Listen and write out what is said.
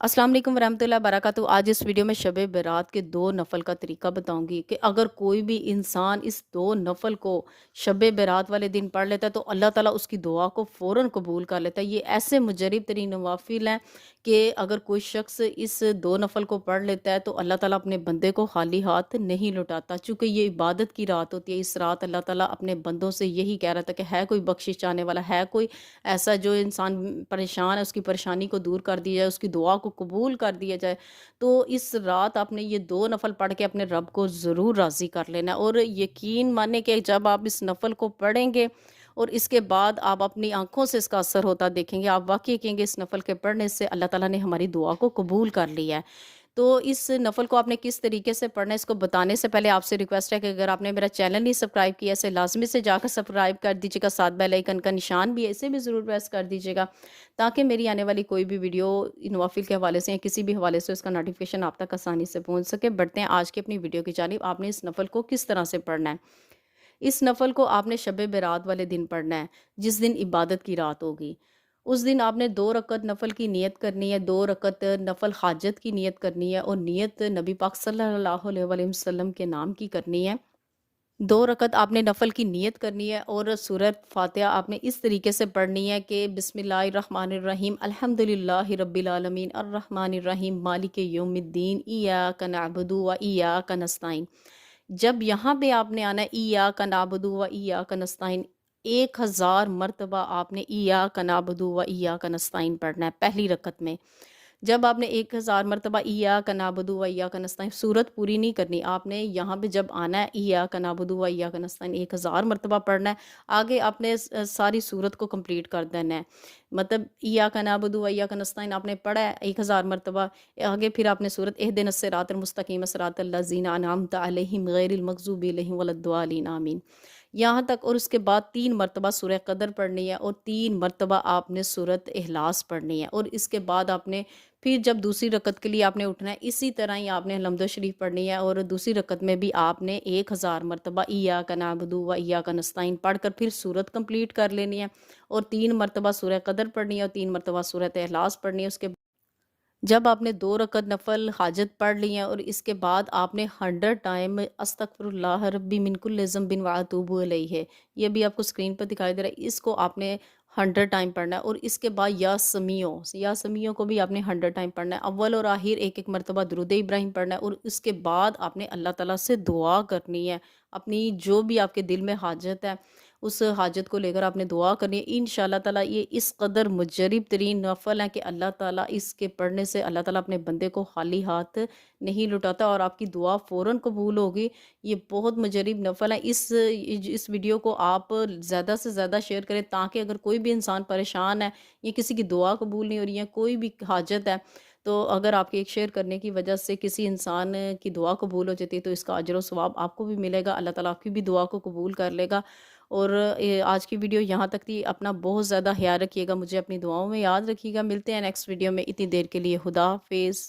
अस्सलाम वालेकुम वरहमतुल्लाहि वबरकातुहू। आज इस वीडियो में शब बारात के 2 नफ़ल का तरीका बताऊँगी कि अगर कोई भी इंसान इस 2 नफ़ल को शब बारात वाले दिन पढ़ लेता है तो अल्लाह ताला उसकी दुआ को फ़ौरन कबूल कर लेता है। ये ऐसे मुजरिब तरीन नवाफ़िल हैं कि अगर कोई शख्स इस 2 नफ़ल को पढ़ लेता है तो अल्लाह ताला अपने बंदे को खाली हाथ नहीं लौटाता। चूँकि ये इबादत की रात होती है, इस रात अल्लाह ताला अपने बंदों से यही कह रहा था कि है कोई बख्शिश चाहने वाला, है कोई ऐसा जो इंसान परेशान है उसकी परेशानी को दूर कर दिया जाए, उसकी दुआ को कबूल कर दिया जाए। तो इस रात आपने ये 2 नफ़ल पढ़ के अपने रब को ज़रूर राज़ी कर लेना है और यकीन मानिए कि जब आप इस नफ़ल को पढ़ेंगे और इसके बाद आप अपनी आँखों से इसका असर होता देखेंगे, आप वाक़ई कहेंगे इस नफ़ल के पढ़ने से अल्लाह ताला ने हमारी दुआ को कबूल कर लिया है। तो इस नफ़ल को आपने किस तरीके से पढ़ना है, इसको बताने से पहले आपसे रिक्वेस्ट है कि अगर आपने मेरा चैनल नहीं सब्सक्राइब किया, इसे लाज़मी से जाकर सब्सक्राइब कर दीजिएगा, साथ बेल आइकन का निशान भी है, इसे भी ज़रूर प्रेस कर दीजिएगा, ताकि मेरी आने वाली कोई भी वीडियो नवाफिल के हवाले से या किसी भी हवाले से उसका नोटिफिकेशन आप तक आसानी से पहुँच सके। बढ़ते हैं आज की अपनी वीडियो की जानिब। आपने इस नफ़ल को किस तरह से पढ़ना है। इस नफ़ल को आपने शब बारात वाले दिन पढ़ना है, जिस दिन इबादत की रात होगी। उस दिन आपने 2 रकत नफ़ल की नियत करनी है, 2 रकत नफ़ल हाजत की नियत करनी है और नियत नबी पाक सल्लल्लाहु अलैहि वसल्लम के नाम की करनी है। 2 रकत आपने नफ़ल की नियत करनी है और सूरत फ़ातिहा आपने इस तरीके से पढ़नी है कि बिस्मिल्लाहिर्रहमानिर्रहीम अल्हम्दुलिल्लाहि रब्बिल आलमीन अर्रहमानिर्रहीम मालिकि यौमिद्दीन इय्याका नअबुदु व इय्याका नस्तईन। जब यहाँ पे आपने आना है इय्याका नअबुदु व इय्याका नस्तईन, 1000 मर्तबा आपने इय्याका नअबुदु व इय्याका नस्तईन पढ़ना है पहली रकत में। जब आपने 1000 मर्तबा इय्याका नअबुदु व इय्याका नस्तईन सूरत पूरी नहीं करनी, आपने यहाँ पे जब आना है इय्याका नअबुदु व इय्याका नस्तईन 1000 मर्तबा पढ़ना है। आगे आपने सारी सूरत को कंप्लीट कर देना है। मतलब इय्याका नअबुदु व इय्याका नस्तईन आपने पढ़ा है 1000 मर्तबा, आगे फिर आपने सूरत इहदिनस सिरातल मुस्तकीम सिरातल लज़ीना अनअमत अलैहिम गैरिल मग़ज़ूबि अलैहिम वलद्दालिन आमीन। यहाँ तक और उसके बाद 3 मर्तबा सूरह कदर पढ़नी है और 3 मर्तबा आपने सूरत इखलास पढ़नी है और इसके बाद आपने फिर जब दूसरी रकत के लिए आपने उठना है, इसी तरह ही आपने हलमदो शरीफ पढ़नी है और दूसरी रकत में भी आपने 1000 मरतबा इय्याका नअबुदु व इय्याका नस्तईन पढ़कर फिर सूरत कंप्लीट कर लेनी है और 3 मरतबा सूरह कदर पढ़नी है और 3 मरतबा सूरत इखलास पढ़नी है। उसके जब आपने 2 रकत नफ़ल हाजत पढ़ ली है और इसके बाद आपने 100 टाइम अस्तगफिरुल्लाह रब्बी मिन कुल्लि ज़ंबिन व अतूबु अलैहि, ये भी आपको स्क्रीन पर दिखाई दे रहा है, इसको आपने 100 टाइम पढ़ना है और इसके बाद या समियों को भी आपने 100 टाइम पढ़ना है। अव्वल और आखिर एक-एक मरतबा दुरूद इब्राहिम पढ़ना है और उसके बाद आपने अल्लाह ताला से दुआ करनी है। अपनी जो भी आपके दिल में हाजत है, उस हाजत को लेकर आपने दुआ करनी है। इंशाअल्लाह ताला ये इस कदर मुजरिब तरीन नफ़ल है कि अल्लाह ताला इसके पढ़ने से अल्लाह ताला अपने बंदे को खाली हाथ नहीं लौटाता और आपकी दुआ फ़ौरन कबूल होगी। ये बहुत मुजरिब नफ़ल है। इस वीडियो को आप ज़्यादा से ज़्यादा शेयर करें ताकि अगर कोई भी इंसान परेशान है या किसी की दुआ कबूल नहीं हो रही है, कोई भी हाजत है, तो अगर आपके एक शेयर करने की वजह से किसी इंसान की दुआ कबूल हो जाती है तो इसका अजर व सवाब आपको भी मिलेगा। अल्लाह ताला आपकी भी दुआ को कबूल कर लेगा। और आज की वीडियो यहाँ तक थी। अपना बहुत ज़्यादा ख्याल रखिएगा, मुझे अपनी दुआओं में याद रखिएगा। मिलते हैं नेक्स्ट वीडियो में। इतनी देर के लिए खुदा हाफ़िज़।